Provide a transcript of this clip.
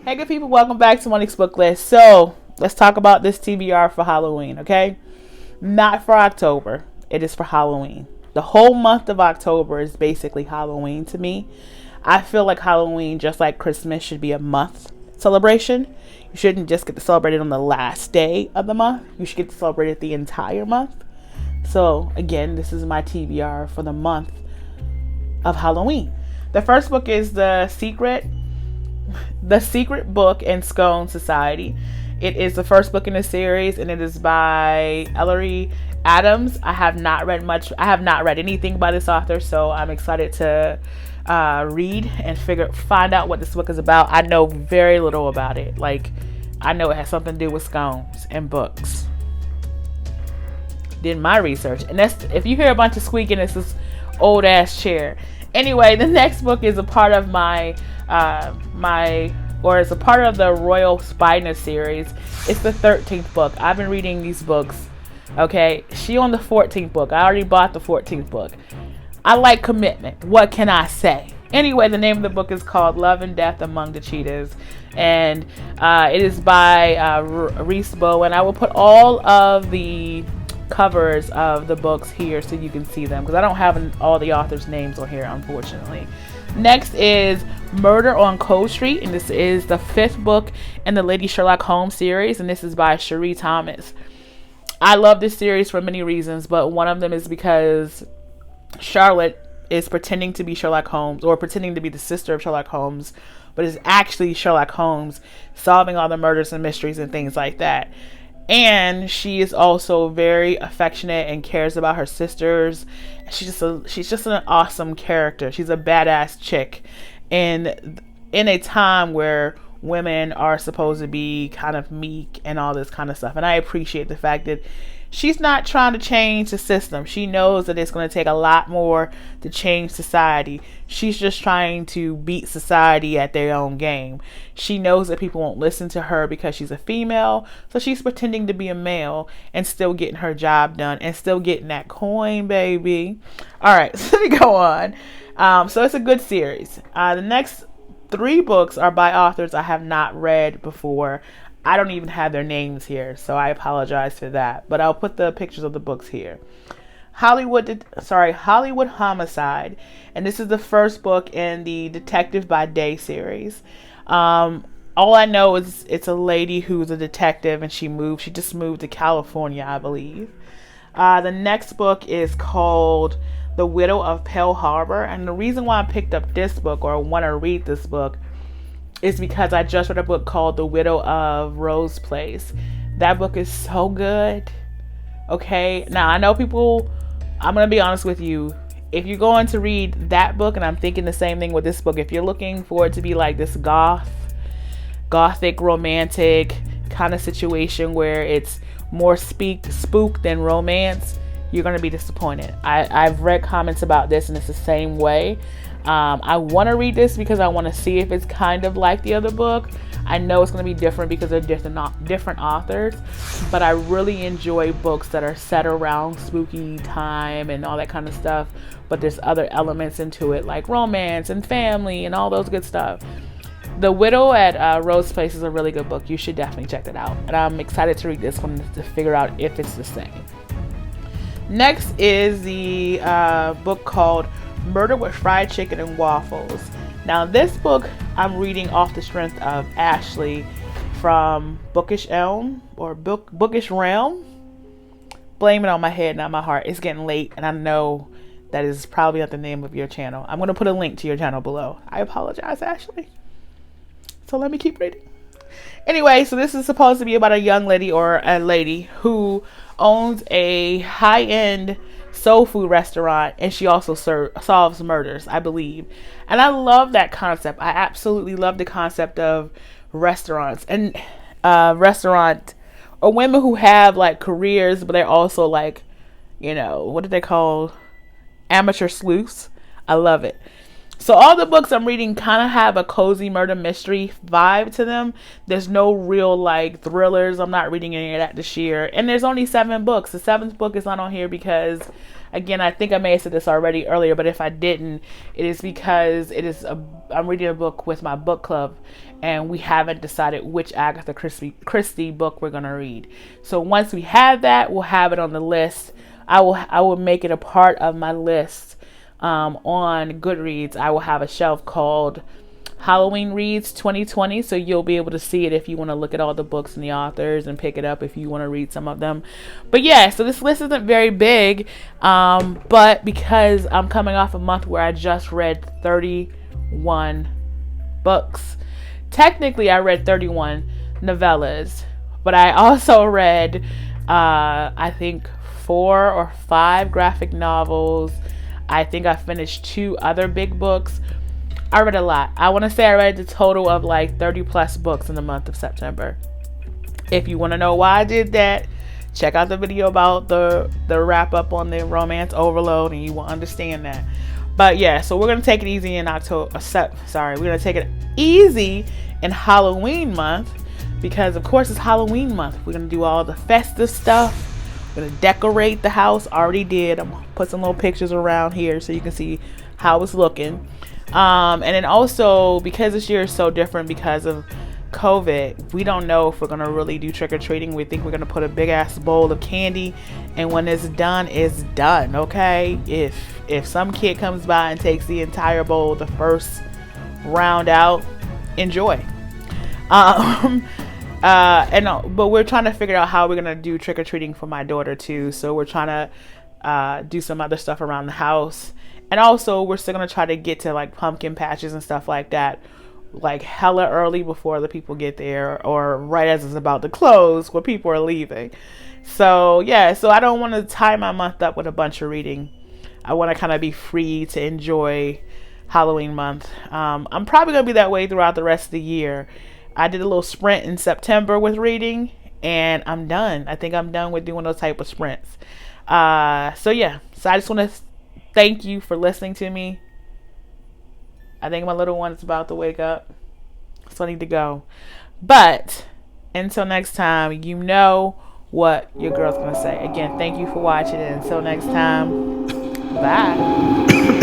Hey good people, welcome back to Monique's Book List. So let's talk about this TBR for Halloween, okay? Not for October, it is for Halloween. The whole month of October is basically Halloween to me. I feel like Halloween, just like Christmas, should be a month celebration. You shouldn't just get to celebrate it on the last day of the month. You should get to celebrate it the entire month. So again, this is my TBR for the month of Halloween. The first book is The Secret Book in Scone Society. It is the first book in the series, and it is by Ellery Adams. I have not read anything by this author, so I'm excited to read and find out what this book is about. I know very little about it. Like, I know it has something to do with scones and books. Did my research, and that's, if you hear a bunch of squeaking, it's this old ass chair. Anyway, the next book is a part of it's a part of the Royal Spyness series. It's the 13th book. I've been reading these books. Okay, she on the 14th book. I already bought the 14th book. I like commitment. What can I say? Anyway, the name of the book is called Love and Death Among the Cheetahs, and it is by Reese Bowen. I will put all of the covers of the books here so you can see them, because I don't have all the authors' names on here, unfortunately. Next is Murder on Cole Street, and this is the 5th book in the Lady Sherlock Holmes series, and this is by Cherie Thomas. I love this series for many reasons, but one of them is because Charlotte is pretending to be Sherlock Holmes, or pretending to be the sister of Sherlock Holmes, but is actually Sherlock Holmes solving all the murders and mysteries and things like that. And she is also very affectionate and cares about her sisters. She's just an awesome character. She's a badass chick, and in a time where women are supposed to be kind of meek and all this kind of stuff. And I appreciate the fact that she's not trying to change the system. She knows that it's going to take a lot more to change society. She's just trying to beat society at their own game. She knows that people won't listen to her because she's a female, so she's pretending to be a male and still getting her job done and still getting that coin, baby. All right, so let me go on. So it's a good series. The next 3 books are by authors I have not read before. I don't even have their names here, so I apologize for that. But I'll put the pictures of the books here. Hollywood Homicide, and this is the first book in the Detective by Day series. All I know is it's a lady who's a detective, and she just moved to California, I believe. The next book is called The Widow of Pearl Harbor, and the reason why I picked up this book, or want to read this book, is because I just read a book called The Widow of Rose Place. That book is so good. Okay, now I know people, I'm going to be honest with you, if you're going to read that book, and I'm thinking the same thing with this book, if you're looking for it to be like this gothic romantic kind of situation where it's more spook than romance, you're going to be disappointed. I've read comments about this, and it's the same way. I want to read this because I want to see if it's kind of like the other book. I know it's going to be different because they're different authors, but I really enjoy books that are set around spooky time and all that kind of stuff, but there's other elements into it like romance and family and all those good stuff. The Widow at Rose Place is a really good book. You should definitely check that out, and I'm excited to read this one to figure out if it's the same. Next is the book called Murder with Fried Chicken and Waffles. Now this book I'm reading off the strength of Ashley from Bookish Realm. Blame it on my head, not my heart. It's getting late, and I know that is probably not the name of your channel. I'm going to put a link to your channel below. I apologize, Ashley. So let me keep reading. Anyway, so this is supposed to be about a young lady, or a lady who owns a high-end soul food restaurant, and she also solves murders, I believe. And I love that concept. I absolutely love the concept of restaurants and or women who have like careers, but they're also like, what do they call, amateur sleuths. I love it. So all the books I'm reading kind of have a cozy murder mystery vibe to them. There's no real like thrillers. I'm not reading any of that this year. And there's only 7 books. The 7th book is not on here because Again, I think I may have said this already earlier, but if I didn't, it is because I'm reading a book with my book club, and we haven't decided which Agatha Christie book we're gonna read. So once we have that, we'll have it on the list. I will make it a part of my list on Goodreads. I will have a shelf called Halloween Reads 2020, so you'll be able to see it if you want to look at all the books and the authors and pick it up if you want to read some of them. But yeah, so this list isn't very big, but because I'm coming off a month where I just read 31 books. Technically, I read 31 novellas, but I also read, I think, 4 or 5 graphic novels. I think I finished 2 other big books. I read a lot. I want to say I read a total of like 30 plus books in the month of September. If you want to know why I did that, check out the video about the wrap up on the romance overload, and you will understand that. But yeah, so we're going to take it easy in we're going to take it easy in Halloween month, because of course it's Halloween month. We're going to do all the festive stuff. We're going to decorate the house. Already did. I'm going to put some little pictures around here so you can see how it's looking. And then also, because this year is so different because of COVID, we don't know if we're going to really do trick-or-treating. We think we're going to put a big ass bowl of candy, and when it's done, okay? If some kid comes by and takes the entire bowl the first round out, enjoy. But we're trying to figure out how we're going to do trick-or-treating for my daughter too. So we're trying to do some other stuff around the house. And also, we're still going to try to get to like pumpkin patches and stuff like that, like hella early before the people get there, or right as it's about to close where people are leaving. So yeah, so I don't want to tie my month up with a bunch of reading. I want to kind of be free to enjoy Halloween month. I'm probably going to be that way throughout the rest of the year. I did a little sprint in September with reading, and I'm done. I think I'm done with doing those type of sprints. So yeah, so I just want to thank you for listening to me. I think my little one is about to wake up, so I need to go. But until next time, you know what your girl's gonna say. Again, thank you for watching, and until next time, bye.